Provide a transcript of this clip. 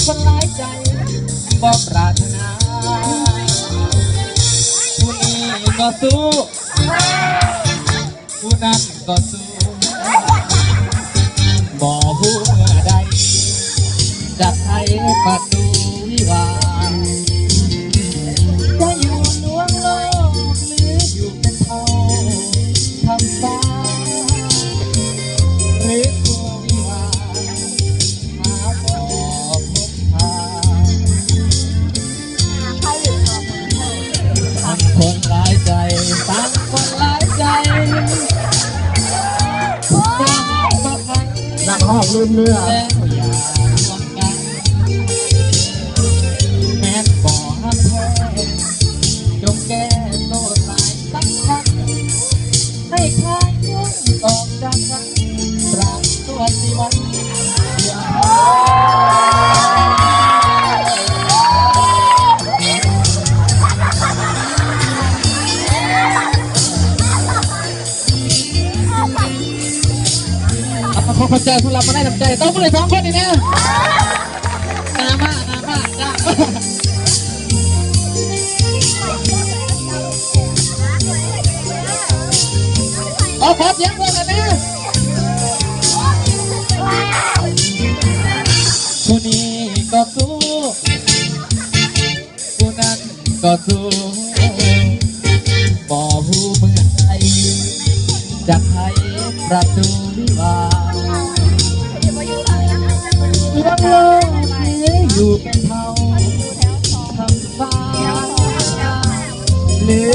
คนหลายใจบอกปรารถนาผู้นี้ก็สู้ผู้นั้นก็สู้บ่หูเมื่อใดจะให้ประตูวิวาจะอยู่ลวงโลกหรืออยู่เป็นเท่าทำฟ้าหรือตัววิวาหาบ่พบทางทั้งคนหลายใจตั้งคนหลายใจนักห้องลืมเนื้อแล้วอย่าหวงกันแม้บ่ห้ามแพ้จงแก้โต้ตายสักครั้งให้คลายยุ่งออกจากกันปราบตัวสิวันอย่าขอขอบใจสำหรับมาได้น้ำใจต้องมาเลย2 คนนี่นะนามาขอเสียงคนกันนะผู้นี้ก็สู้ผู้นั้นก็สู้บ่หูเมื่อใดจะให้ประตูวิวาเลี้ยงโลกอยู่เป็นเท่าทำฟ้าหรือ